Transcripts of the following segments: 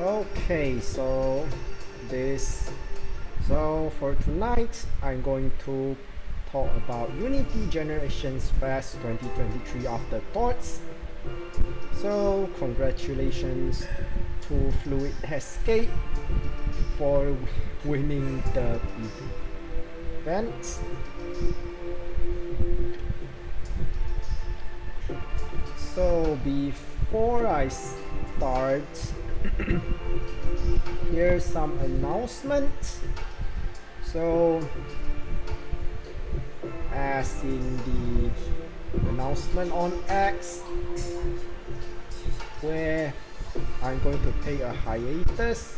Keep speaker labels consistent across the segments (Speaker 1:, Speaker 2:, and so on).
Speaker 1: Okay, this for tonight I'm going to talk about Unity Generations Fest 2023 Afterthoughts. So congratulations to Fluid Escape for winning the event. So before I start, here's some announcements. So as in the announcement on X, where I'm going to take a hiatus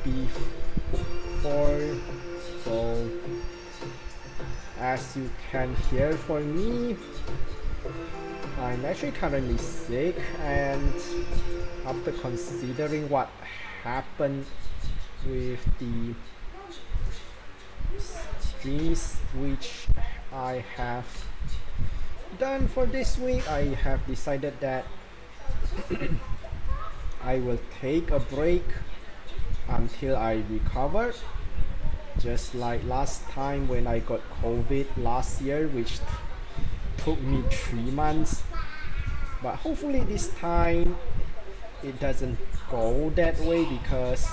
Speaker 1: before, so as you can hear from me, I'm actually currently sick, and after considering what happened with the streams which I have done for this week, I have decided that I will take a break until I recover, just like last time when I got COVID last year, which took me 3 months. But hopefully this time it doesn't go that way, because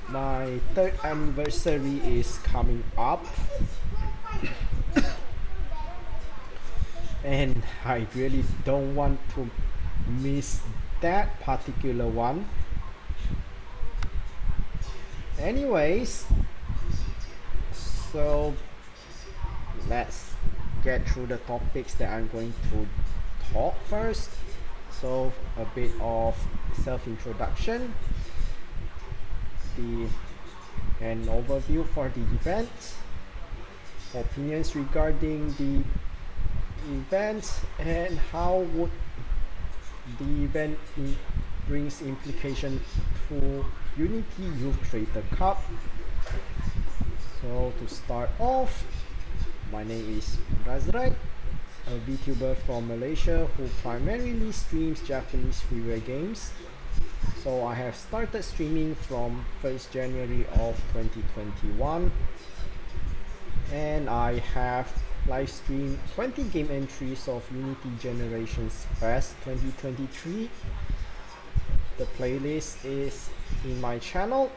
Speaker 1: my 3rd anniversary is coming up and I really don't want to miss that particular one. Anyways, so let's get through the topics that I'm going to talk first. So a bit of self-introduction, an overview for the event, opinions regarding the event, and how would the event brings implication to Unity Youth Creator Cup. So to start off, my name is Razrai, a VTuber from Malaysia who primarily streams Japanese freeware games. So I have started streaming from 1st January of 2021, and I have live streamed 20 game entries of Unity Generations Fest 2023. The playlist is in my channel.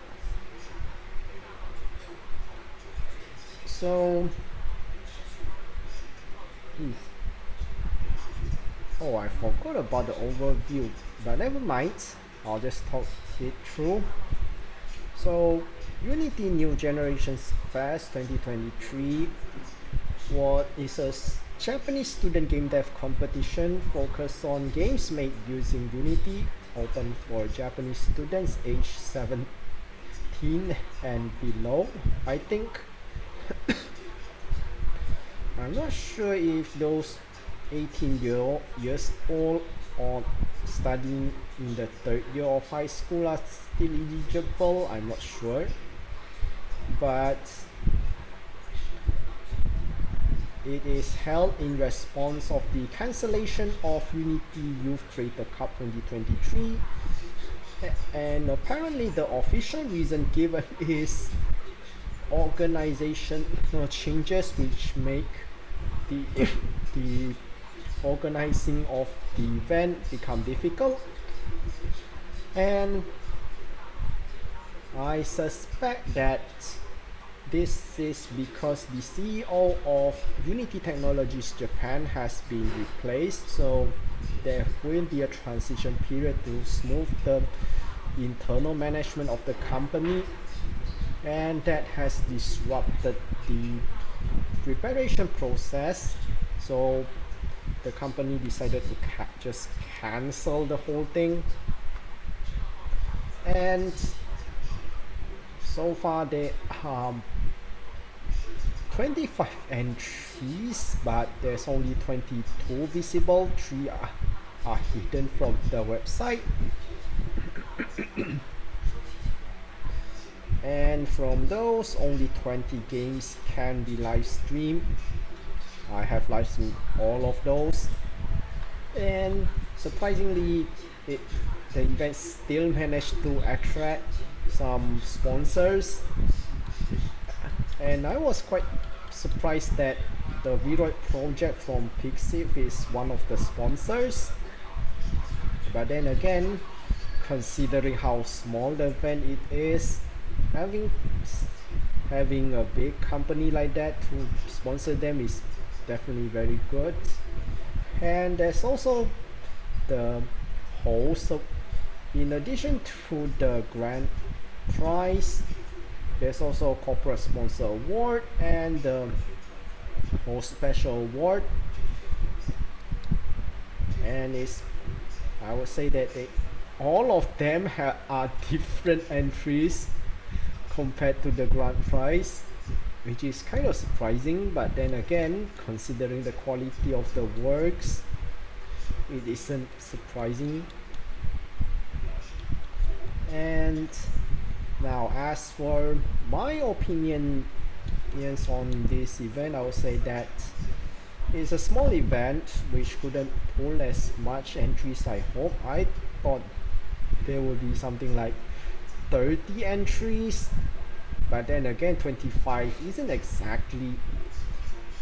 Speaker 1: So oh, I forgot about the overview, but never mind, I'll just talk it through. So Unity New Generations Fest 2023 is a Japanese student game dev competition focused on games made using Unity, open for Japanese students aged 17 and below, I think. I'm not sure if those 18 years old or studying in the 3rd year of high school are still eligible, I'm not sure. But it is held in response of the cancellation of Unity Youth Creator Cup 2023, and apparently the official reason given is organizational changes which make the organizing of the event become difficult. And I suspect that this is because the CEO of Unity Technologies Japan has been replaced, so there will be a transition period to smooth the internal management of the company, and that has disrupted the preparation process. So the company decided to just cancel the whole thing, and so far they 25 entries, but there's only 22 visible. 3 are hidden from the website. And from those, only 20 games can be live streamed. I have live streamed all of those, and surprisingly the event still managed to attract some sponsors, and I was quite surprised that the violate project from Pixiv is one of the sponsors. But then again, considering how small the event it is, having having a big company like that to sponsor them is definitely very good. And there's also the host. So in addition to the grand prize, there's also corporate sponsor award and the most special award. And it's, I would say that all of them are different entries compared to the grand prize, which is kind of surprising. But then again, considering the quality of the works, it isn't surprising. And now, as for my opinions on this event, I would say that it's a small event which couldn't pull as much entries I hope. I thought there would be something like 30 entries, but then again 25 isn't exactly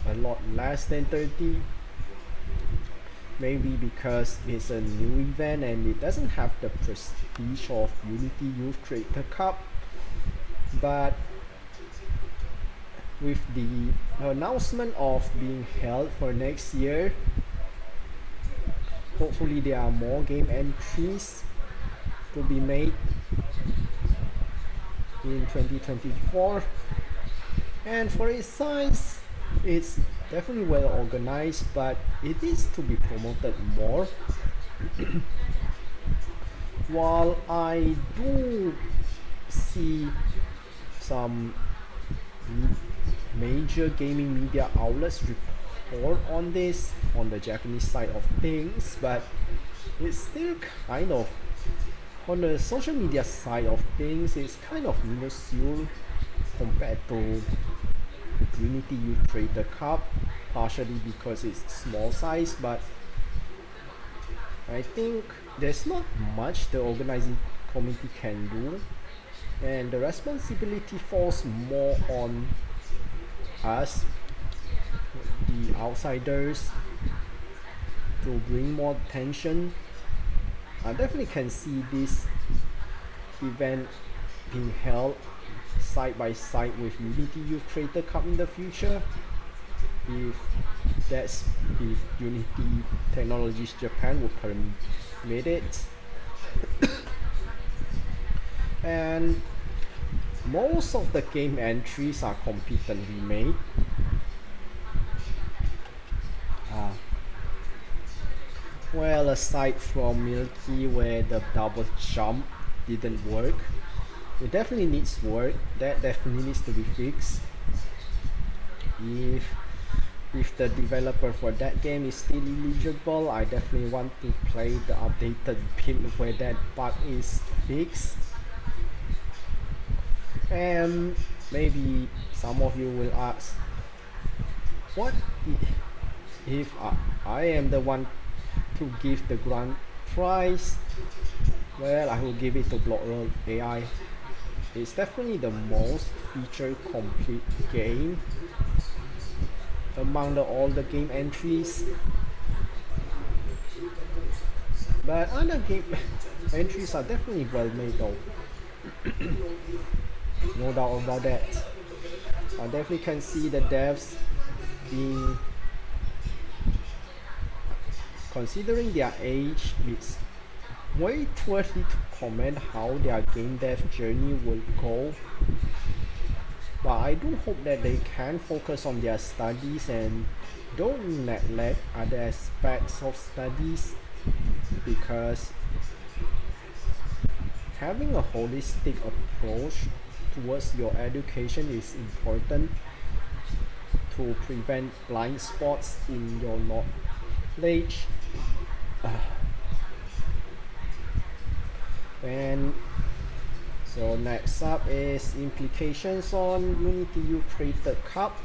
Speaker 1: a lot less than 30. Maybe because it's a new event and it doesn't have the prestige of Unity Youth Creator Cup, but with the announcement of being held for next year, hopefully there are more game entries to be made in 2024. And for its size, it's definitely well organized, but it is to be promoted more. While I do see some major gaming media outlets report on this on the Japanese side of things, but it's still kind of, on the social media side of things, it's kind of minuscule compared to Unity Youth Creator Cup, partially because it's small size, but I think there's not much the organizing committee can do, and the responsibility falls more on us, the outsiders, to bring more attention. I definitely can see this event being held side by side with Unity Youth Creator Cup in the future, if if Unity Technologies Japan would permit it. And most of the game entries are competently made. Well, aside from Milky where the double jump didn't work, it definitely needs work. That definitely needs to be fixed. If the developer for that game is still eligible, I definitely want to play the updated build where that bug is fixed. And maybe some of you will ask, what if I am the one to give the grand prize? Well, I will give it to Blockroll AI. It's definitely the most feature complete game among all the game entries. But other game entries are definitely well made though. No doubt about that. I definitely can see the devs being, considering their age, it's way too early to comment how their game dev journey will go. But I do hope that they can focus on their studies and don't neglect other aspects of studies, because having a holistic approach towards your education is important to prevent blind spots in your knowledge. And so next up is implications on Unity Youth Creator Cup.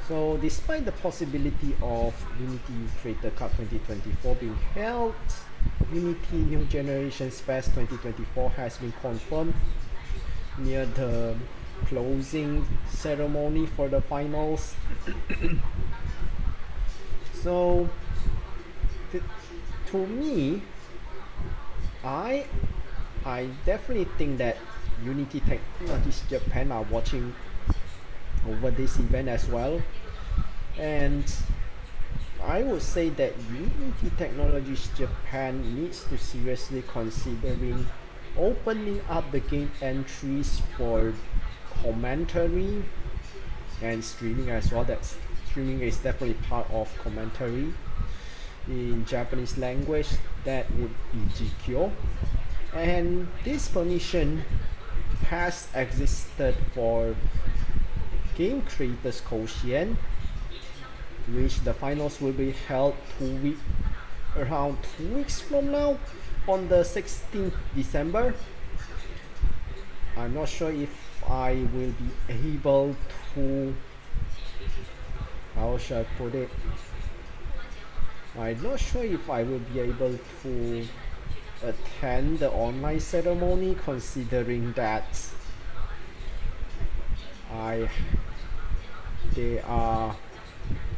Speaker 1: So despite the possibility of Unity Youth Creator Cup 2024 being held Unity New Generations Fest 2024 has been confirmed near the closing ceremony for the finals. So to me, I I definitely think that Unity Technologies Japan are watching over this event as well, and I would say that Unity Technologies Japan needs to seriously considering opening up the game entries for commentary and streaming as well. That streaming is definitely part of commentary in Japanese language. That would be GQ. And this permission has existed for Game Creators Quotient, which the finals will be held around 2 weeks from now on the 16th December. I'm not sure if I will be able to, how should I put it, I'm not sure if I will be able to attend the online ceremony, considering that there are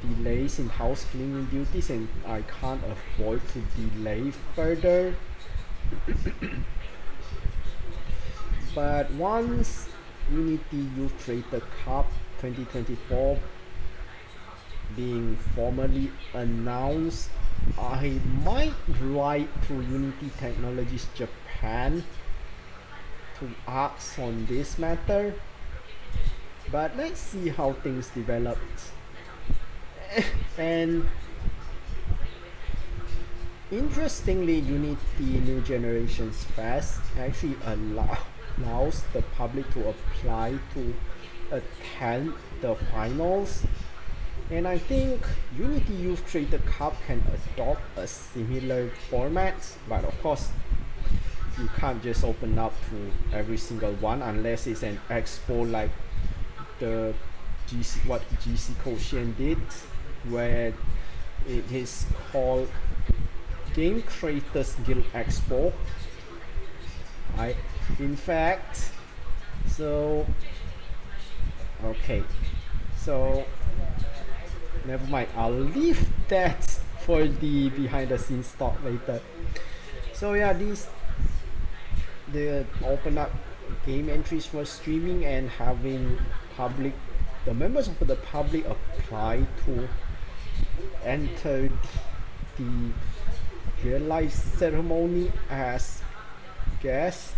Speaker 1: delays in house cleaning duties and I can't afford to delay further. But once Unity Youth Creator Cup 2024 being formally announced, I might write to Unity Technologies Japan to ask on this matter, but let's see how things develop. And interestingly, Unity New Generations Fest actually allows the public to apply to attend the finals, and I think Unity Youth Creator Cup can adopt a similar format, but of course you can't just open up to every single one unless it's an expo like what GC Quotient did, where it is called Game Creators Guild Expo. In fact, so okay, so never mind, I'll leave that for the behind the scenes talk later. So yeah, the open up game entries for streaming and having the members of the public apply to enter the real life ceremony as guests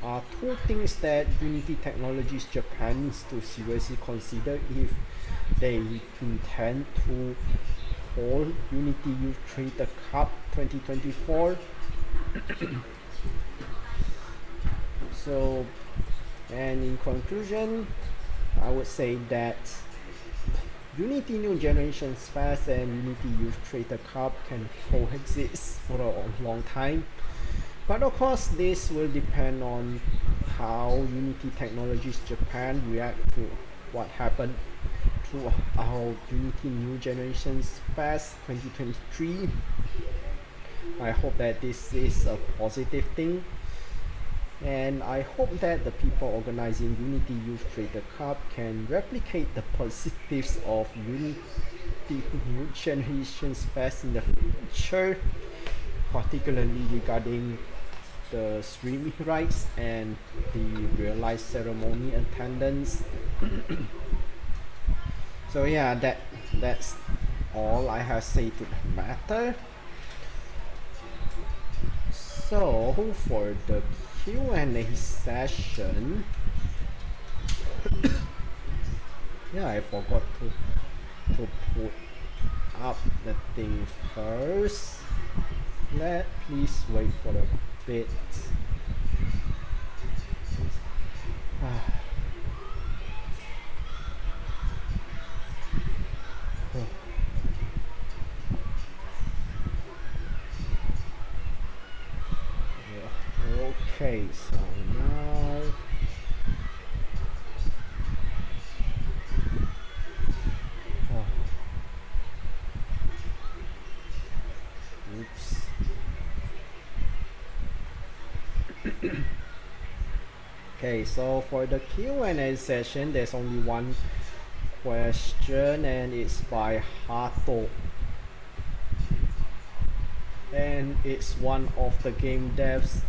Speaker 1: are two things that Unity Technologies Japan needs to seriously consider if they intend to hold Unity Youth Creator Cup 2024. So, and in conclusion, I would say that Unity New Generations Fest and Unity Youth Creator Cup can coexist for a long time. But of course, this will depend on how Unity Technologies Japan react to what happened to our Unity New Generations Fest 2023. I hope that this is a positive thing, and I hope that the people organizing Unity Youth Creator Cup can replicate the positives of Unity New Generations Fest in the future, particularly regarding the streaming rights and the real life ceremony attendance. So yeah, that's all I have to say to the matter. So for the Q&A session, yeah, I forgot to put up the thing first. Please wait for a bit. Okay, so now oops. Okay, so for the Q&A session, there's only one question, and it's by Hato. And it's one of the game devs,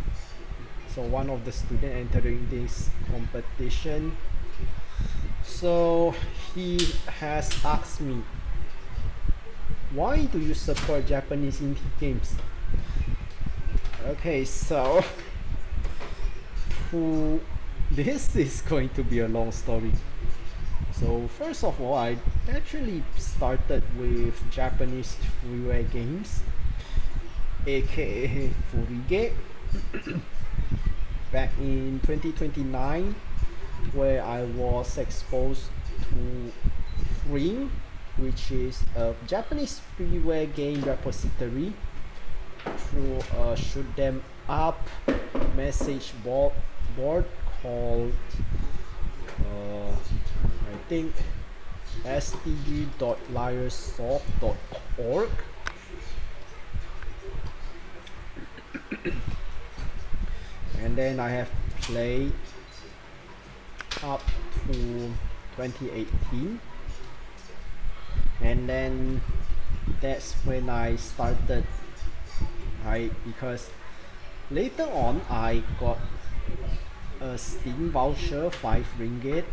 Speaker 1: so one of the students entering this competition. So he has asked me, why do you support Japanese indie games? Okay, so this is going to be a long story. So first of all, I actually started with Japanese freeware games, aka Furige, back in 2029, where I was exposed to Free, which is a Japanese freeware game repository, through a shoot them up message board called I think std.liarsoft.org. And then I have played up to 2018, and then that's when I started, because later on I got a Steam voucher, 5 ringgit.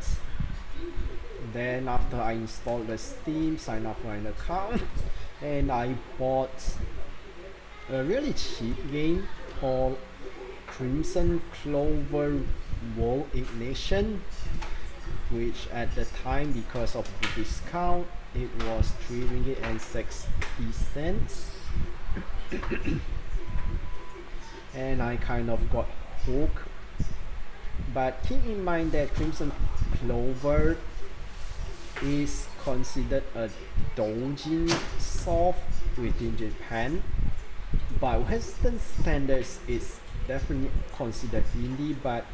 Speaker 1: Then after I installed the Steam, signed up for an account, and I bought a really cheap game called Crimson Clover World Ignition, which at the time, because of the discount, it was 3 ringgit and 60 cents. And I kind of got hooked. But keep in mind that Crimson Clover is considered a doujin soft within Japan. By Western standards, it's definitely considered indie, but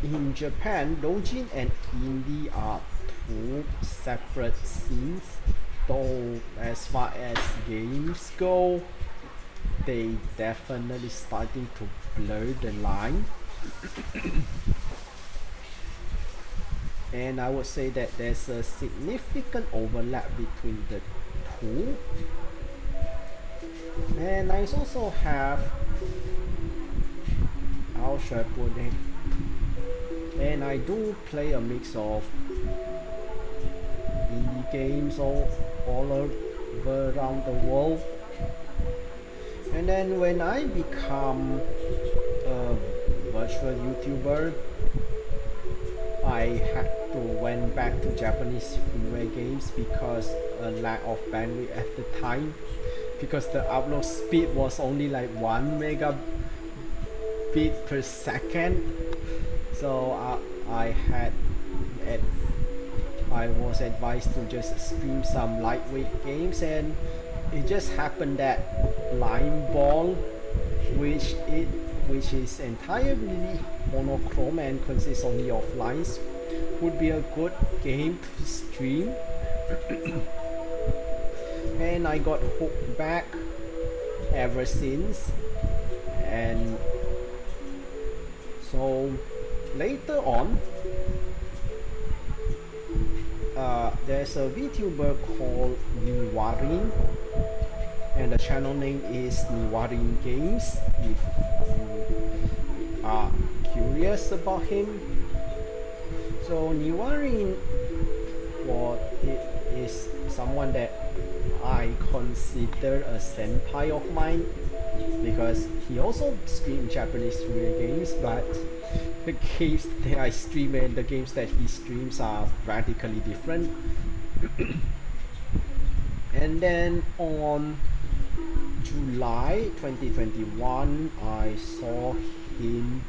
Speaker 1: in Japan, doujin and indie are two separate scenes. Though as far as games go, they definitely starting to blur the line. And I would say that there's a significant overlap between the two. And I also have, how should I put it, and I do play a mix of indie games all over around the world. And then when I become a virtual YouTuber, I had to went back to Japanese freeware games because a lack of bandwidth at the time, because the upload speed was only like 1 megabit per second. So I was advised to just stream some lightweight games, and it just happened that Line Ball, which is entirely monochrome and consists only of lines, would be a good game to stream. And I got hooked back ever since. And so later on, there's a VTuber called Niwarin, and the channel name is Niwarin Games, if you are curious about him. So Niwarin, it is someone that I consider a senpai of mine, because he also streams Japanese video games, but the games that I stream and the games that he streams are radically different. And then on July 2021, I saw him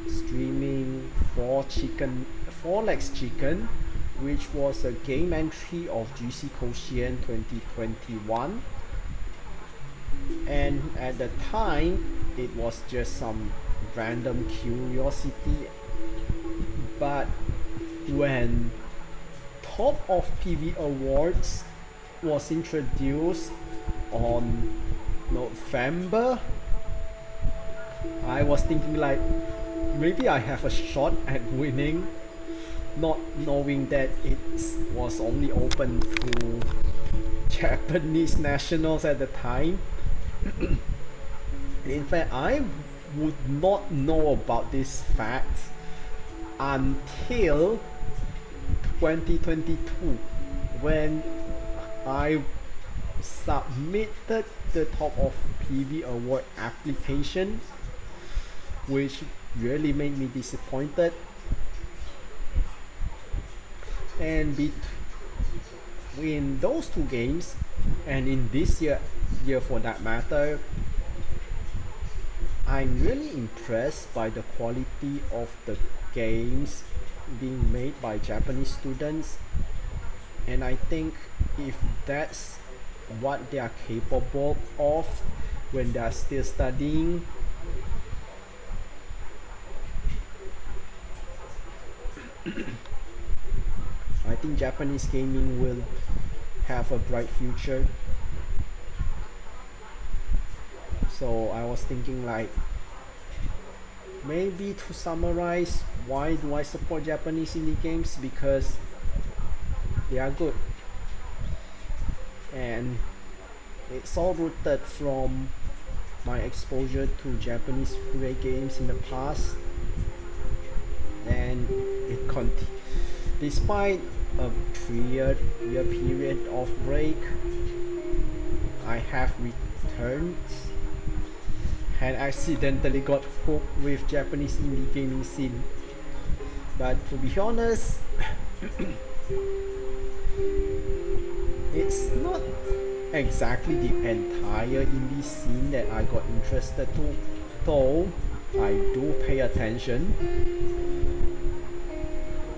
Speaker 1: streaming Four Legs Chicken, which was a game entry of GC Koshien 2021. And at the time, it was just some random curiosity. But when Top of PV Awards was introduced on November, I was thinking like maybe I have a shot at winning, not knowing that it was only open to Japanese nationals at the time. In fact, I would not know about this fact until 2022 when I submitted the top of PV award application, which really made me disappointed. And between those two games, and in this year for that matter, I'm really impressed by the quality of the games being made by Japanese students, and I think if that's what they are capable of when they are still studying, I think Japanese gaming will have a bright future. So I was thinking like, maybe to summarize, why do I support Japanese indie games? Because they are good, and it's all rooted from my exposure to Japanese free games in the past, and despite a 3-year period of break, I have returned and accidentally got hooked with Japanese indie gaming scene. But to be honest, it's not exactly the entire indie scene that I got interested to, though I do pay attention,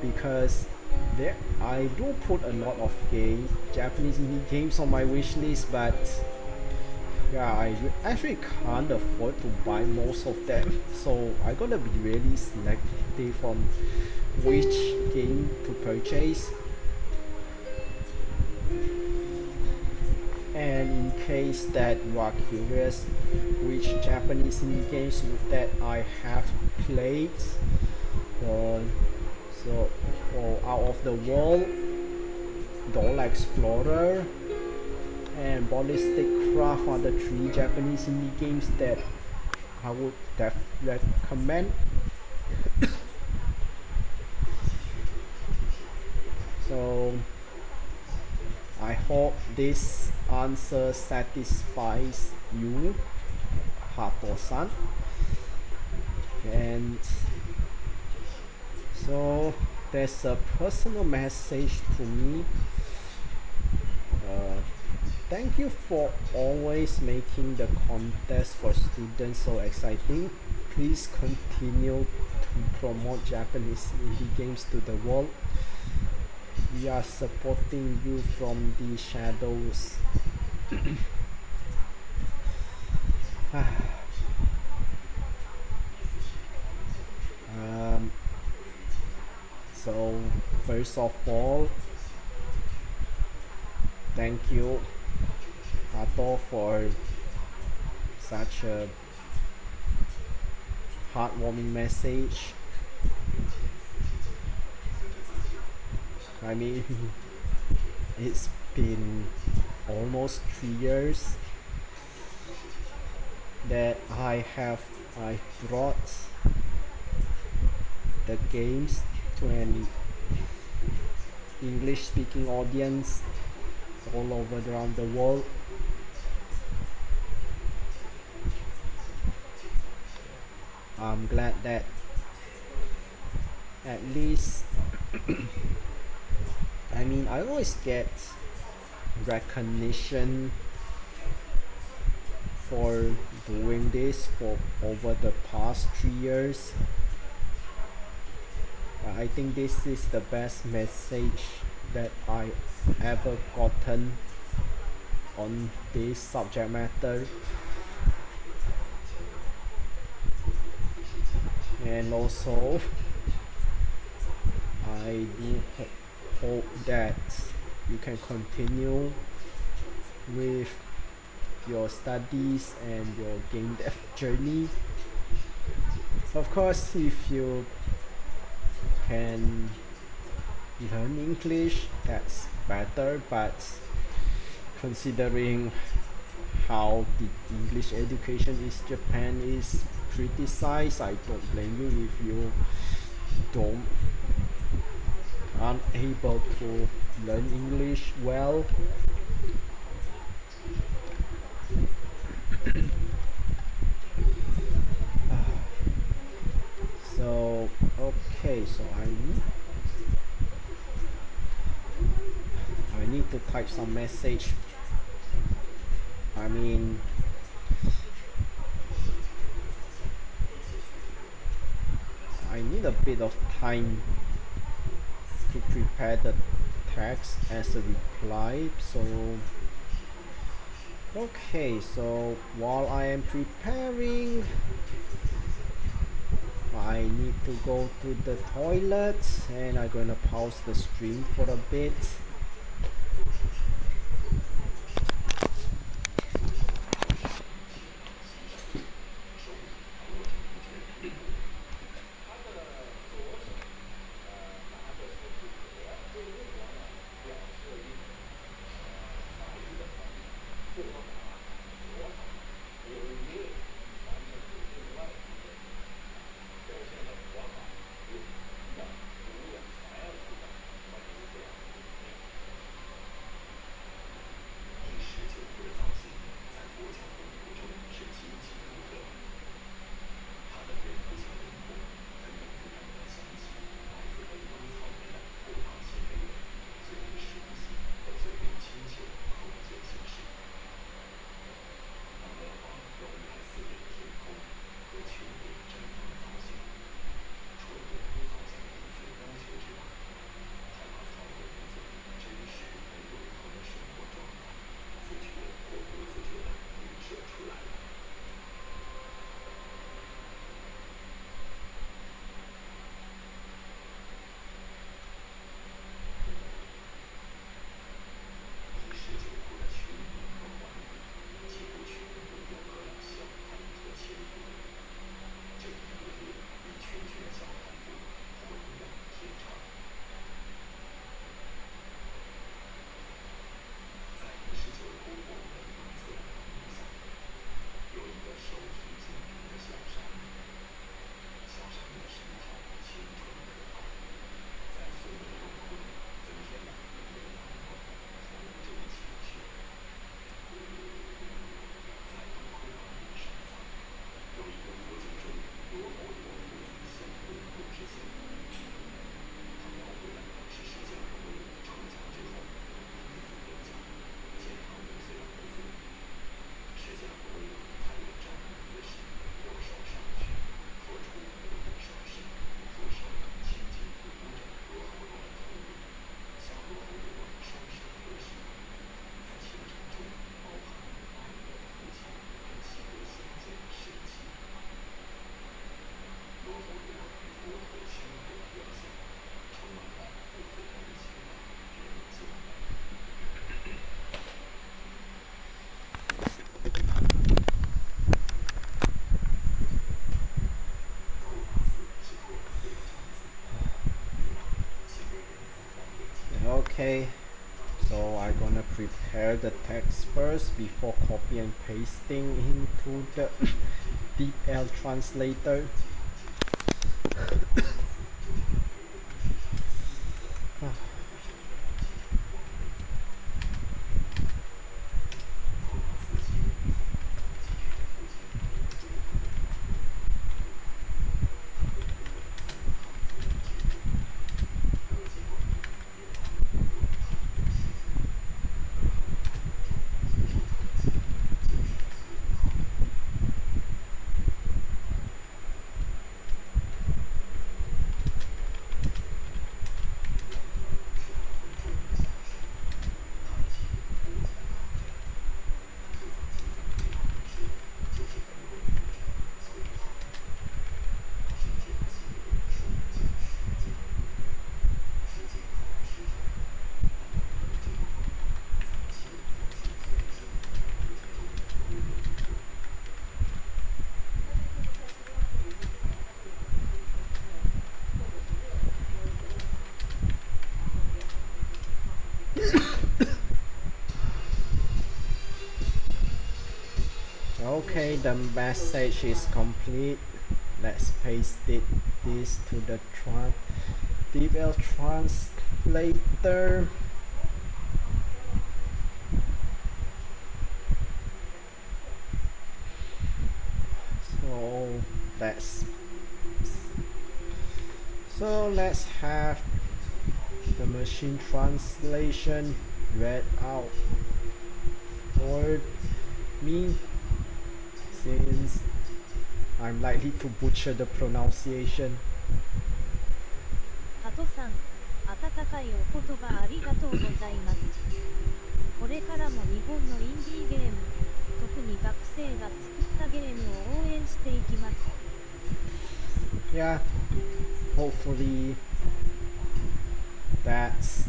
Speaker 1: because I do put a lot of Japanese indie games on my wish list, but yeah, I actually can't afford to buy most of them, so I gotta be really selective on which game to purchase. And in case that you are curious which Japanese indie games that I have played, so Out of the World, Dollar Explorer, and Ballistic Craft are the 3 Japanese indie games that I would recommend. So I hope this answer satisfies you, Hato-san. And so there's a personal message to me. Thank you for always making the contest for students so exciting. Please continue to promote Japanese indie games to the world. We are supporting you from the shadows. So first of all, thank you, Hato, for such a heartwarming message. I mean, it's been almost 3 years that I brought the games to an English speaking audience all over around the world. I'm glad that at least I mean, I always get recognition for doing this for over the past 3 years. I think this is the best message that I ever gotten on this subject matter. And also, I do hope that you can continue with your studies and your game dev journey. Of course, if you can learn English, that's better, but considering how the English education in Japan is criticized, I don't blame you if you don't aren't able to learn English well. So okay, so I need to type some message. I mean, I need a bit of time to prepare the text as a reply. So okay, so while I am preparing, I need to go to the toilet and I'm gonna pause the stream for a bit. Okay, so I'm gonna prepare the text first before copy and pasting into the DeepL translator. Okay, the message is complete. Let's paste this to the DeepL translator. So let's let's have the machine translation read out for me, since I'm likely to butcher the pronunciation.
Speaker 2: ハトさん、温かいお言葉ありがとうございます。これからも日本のインディーゲーム、特に学生が作ったゲームを応援していきます。
Speaker 1: Yeah, hopefully that's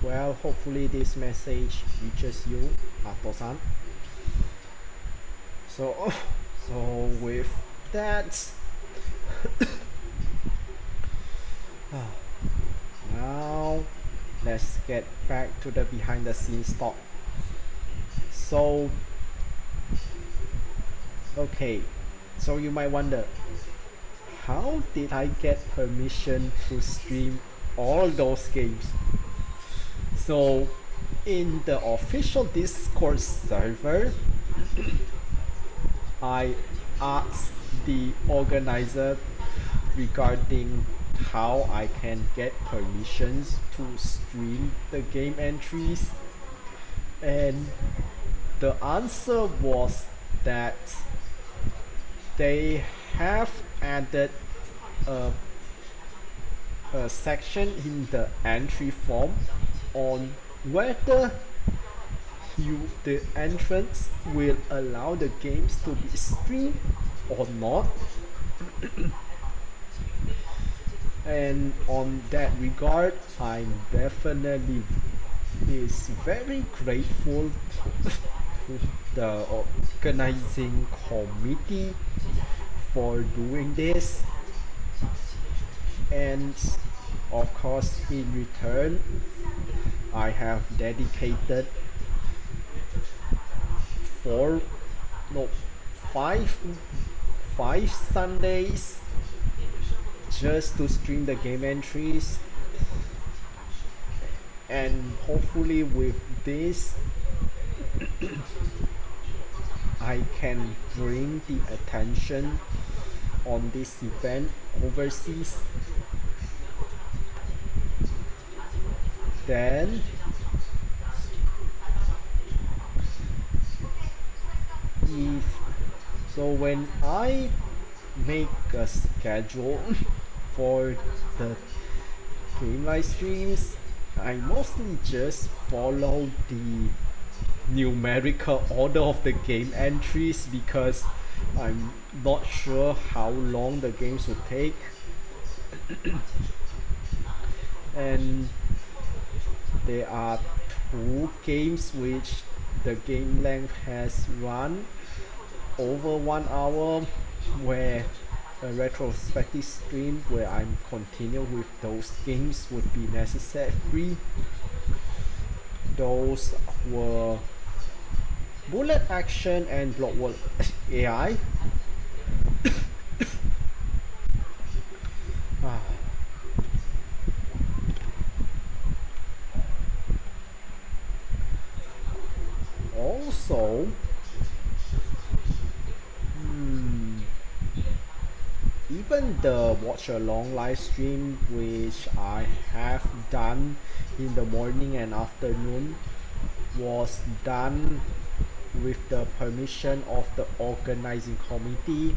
Speaker 1: well, hopefully this message reaches you, Ato-san. So, so with that, now let's get back to the behind the scenes talk. So, okay, so you might wonder, how did I get permission to stream all those games? So, in the official Discord server, I asked the organizer regarding how I can get permissions to stream the game entries, and the answer was that they have added a, a section in the entry form on whether the entrance will allow the games to be streamed or not. And on that regard, I'm definitely is very grateful to the organizing committee for doing this, and of course in return I have dedicated four no five five Sundays just to stream the game entries, and hopefully with this I can bring the attention on this event overseas. Then if so when I make a schedule for the game live streams, I mostly just follow the numerical order of the game entries because I'm not sure how long the games will take. And there are two games which the game length has run over 1 hour, where a retrospective stream where I'm continue with those games would be necessary. Those were Bullet Action and Block World AI. Also, even the watch along live stream which I have done in the morning and afternoon was done with the permission of the organizing committee,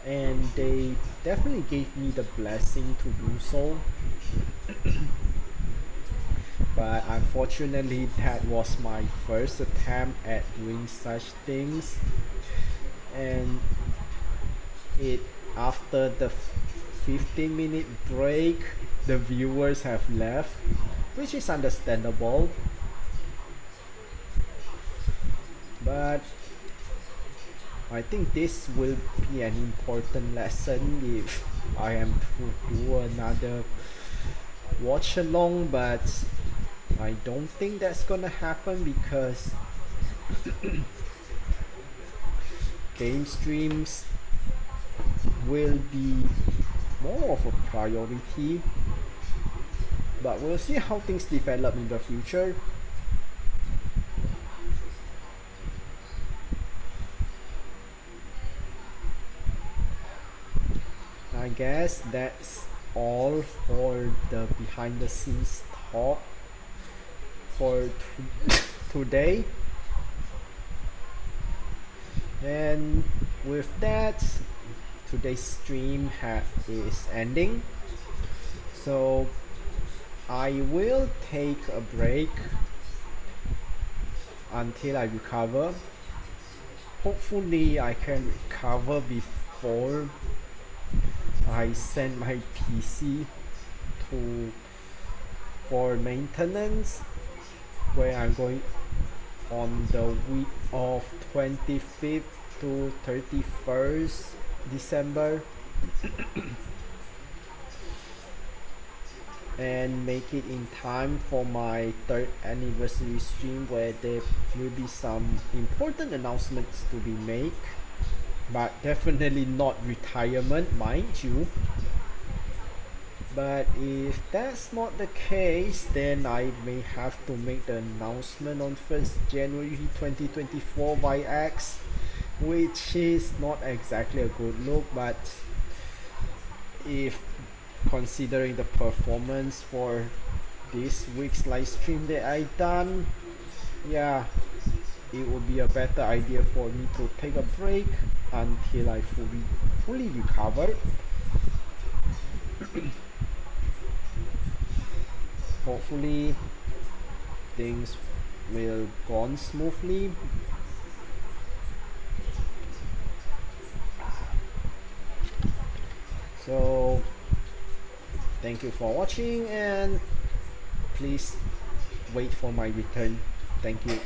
Speaker 1: and they definitely gave me the blessing to do so. But unfortunately that was my first attempt at doing such things, and it after the 15-minute break the viewers have left, which is understandable, but I think this will be an important lesson if I am to do another watch along. But I don't think that's gonna happen because game streams will be more of a priority, but we'll see how things develop in the future. I guess that's all for the behind the scenes talk for today. And with that, today's stream is ending. So I will take a break until I recover. Hopefully I can recover before I send my PC to for maintenance, where I'm going on the week of 25th to 31st December, and make it in time for my 3rd anniversary stream, where there will be some important announcements to be made, but definitely not retirement, mind you. But if that's not the case, then I may have to make the announcement on 1st January 2024 by X, which is not exactly a good look, but if considering the performance for this week's live stream that I done, yeah, it would be a better idea for me to take a break until I fully recover. Hopefully things will go on smoothly. So thank you for watching, and please wait for my return. Thank you.